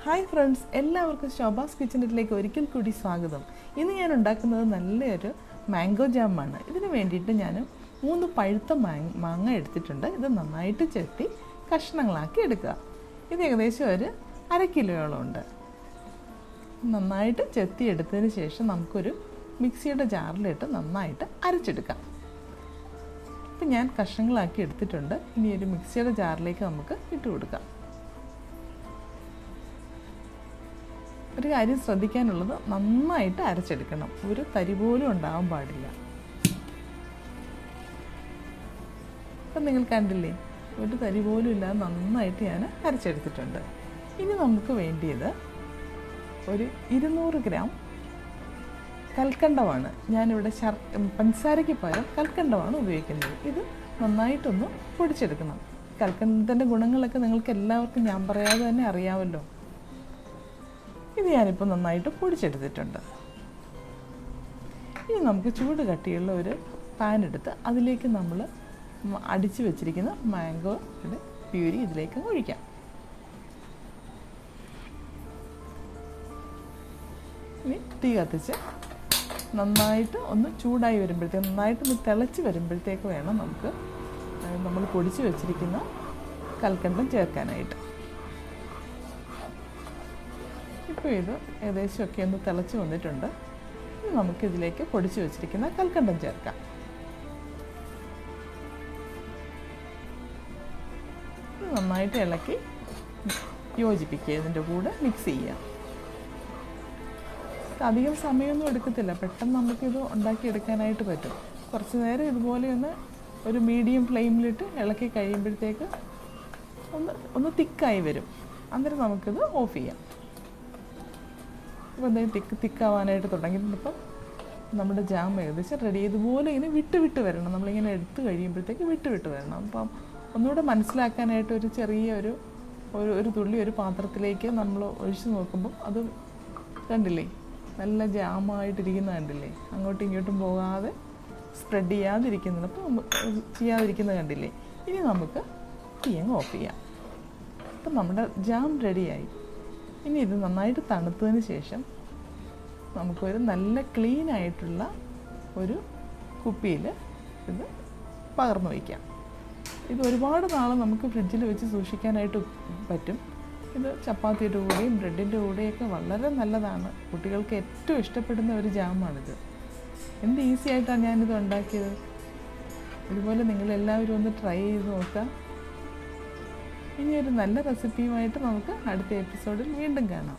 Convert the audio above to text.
Hi friends, എല്ലാവർക്കും ശോഭാസ് കിച്ചണിലേക്ക് ഒരിക്കൽ കൂടി സ്വാഗതം. ഇന്ന് ഞാൻ ഉണ്ടാക്കുന്നത് നല്ലൊരു മാംഗോ ജാമാണ്. ഇതിന് വേണ്ടിയിട്ട് ഞാൻ 3 പഴുത്ത മാങ്ങ എടുത്തിട്ടുണ്ട്. ഇത് നന്നായിട്ട് ചെത്തി കഷ്ണങ്ങളാക്കി എടുക്കുക. ഇത് ഏകദേശം ഒരു 1/2 കിലോയോളം ഉണ്ട്. നന്നായിട്ട് ചെത്തി എടുത്തതിന് ശേഷം നമുക്കൊരു മിക്സിയുടെ ജാറിലിട്ട് നന്നായിട്ട് അരച്ചെടുക്കാം. ഇപ്പം ഞാൻ കഷ്ണങ്ങളാക്കി എടുത്തിട്ടുണ്ട്. ഇനി ഒരു മിക്സിയുടെ ജാറിലേക്ക് നമുക്ക് ഇട്ട് കൊടുക്കാം. ഒരു കാര്യം ശ്രദ്ധിക്കാനുള്ളത്, നന്നായിട്ട് അരച്ചെടുക്കണം. ഒരു തരി പോലും ഉണ്ടാവാൻ പാടില്ല. ഇപ്പം നിങ്ങൾ കണ്ടില്ലേ, ഒരു തരി പോലും ഇല്ലാതെ നന്നായിട്ട് ഞാൻ അരച്ചെടുത്തിട്ടുണ്ട്. ഇനി നമുക്ക് വേണ്ടിയത് ഒരു 200 ഗ്രാം കൽക്കണ്ടമാണ്. ഞാനിവിടെ പഞ്ചസാരയ്ക്ക് പകരം കൽക്കണ്ടമാണ് ഉപയോഗിക്കുന്നത്. ഇത് നന്നായിട്ടൊന്ന് പൊടിച്ചെടുക്കണം. കൽക്കണ്ടത്തിൻ്റെ ഗുണങ്ങളൊക്കെ നിങ്ങൾക്ക് എല്ലാവർക്കും ഞാൻ പറയാതെ തന്നെ അറിയാമല്ലോ. ഇത് ഞാനിപ്പോൾ നന്നായിട്ട് പൊടിച്ചെടുത്തിട്ടുണ്ട്. ഇനി നമുക്ക് ചൂട് കട്ടിയുള്ള ഒരു പാൻ എടുത്ത് അതിലേക്ക് നമ്മൾ അടിച്ചു വെച്ചിരിക്കുന്ന മാംഗോയുടെ പ്യൂരി ഇതിലേക്ക് ഒഴിക്കാം. ഇനി തീ കത്തിച്ച് നന്നായിട്ട് ഒന്ന് ചൂടായി വരുമ്പോഴത്തേക്ക്, നന്നായിട്ടൊന്ന് തിളച്ച് വരുമ്പോഴത്തേക്ക് വേണം നമുക്ക് നമ്മൾ പൊടിച്ച് വെച്ചിരിക്കുന്ന കൽക്കണ്ടം ചേർക്കാനായിട്ട്. ഇപ്പോൾ ഇത് ഏകദേശമൊക്കെ ഒന്ന് തിളച്ച് വന്നിട്ടുണ്ട്. ഇനി നമുക്കിതിലേക്ക് പൊടിച്ച് വെച്ചിരിക്കുന്ന കൽക്കണ്ടം ചേർക്കാം. നന്നായിട്ട് ഇളക്കി യോജിപ്പിക്കുക. ഇതിൻ്റെ കൂടെ മിക്സ് ചെയ്യുക. അധികം സമയമൊന്നും എടുക്കത്തില്ല, പെട്ടെന്ന് നമുക്കിത് ഉണ്ടാക്കിയെടുക്കാനായിട്ട് പറ്റും. കുറച്ച് നേരം ഇതുപോലെ ഒരു മീഡിയം ഫ്ലെയിമിലിട്ട് ഇളക്കി കഴിയുമ്പോഴത്തേക്ക് ഒന്ന് തിക്കായി വരും. അന്നേരം നമുക്കിത് ഓഫ് ചെയ്യാം. ഇപ്പോൾ എന്തെങ്കിലും തിക്കാവാനായിട്ട് തുടങ്ങിയിട്ടിപ്പം നമ്മുടെ ജാം ഏകദേശം റെഡി. ഇതുപോലെ ഇങ്ങനെ വിട്ട് വരണം. നമ്മളിങ്ങനെ എടുത്ത് കഴിയുമ്പോഴത്തേക്ക് വിട്ട് വരണം. അപ്പം ഒന്നുകൂടെ മനസ്സിലാക്കാനായിട്ട് ഒരു ചെറിയ ഒരു തുള്ളി ഒരു പാത്രത്തിലേക്ക് നമ്മൾ ഒഴിച്ച് നോക്കുമ്പം അത് കണ്ടില്ലേ, നല്ല ജാമായിട്ടിരിക്കുന്ന കണ്ടില്ലേ, അങ്ങോട്ടും ഇങ്ങോട്ടും പോകാതെ സ്പ്രെഡ് ചെയ്യാതിരിക്കുന്നത്. ചെയ്യാതിരിക്കുന്നത് കണ്ടില്ലേ. ഇനി നമുക്ക് തീയങ്ങ് ഓഫ് ചെയ്യാം. അപ്പം നമ്മുടെ ജാം റെഡിയായി. ഇനി ഇത് നന്നായിട്ട് തണുത്തതിന് ശേഷം നമുക്കൊരു നല്ല ക്ലീനായിട്ടുള്ള ഒരു കുപ്പിയിൽ ഇത് പകർന്നു വയ്ക്കാം. ഇത് ഒരുപാട് നാൾ നമുക്ക് ഫ്രിഡ്ജിൽ വെച്ച് സൂക്ഷിക്കാനായിട്ട് പറ്റും. ഇത് ചപ്പാത്തിയുടെ കൂടെയും ബ്രെഡിൻ്റെ കൂടെയൊക്കെ വളരെ നല്ലതാണ്. കുട്ടികൾക്ക് ഏറ്റവും ഇഷ്ടപ്പെടുന്ന ഒരു ജാമാണിത്. എന്ത് ഈസി ആയിട്ടാണ് ഞാനിത് ഉണ്ടാക്കിയത്. ഇതുപോലെ നിങ്ങളെല്ലാവരും ഒന്ന് ട്രൈ ചെയ്ത് നോക്കുക. ഇനി ഒരു നല്ല റെസിപ്പിയുമായിട്ട് നമുക്ക് അടുത്ത എപ്പിസോഡിൽ വീണ്ടും കാണാം.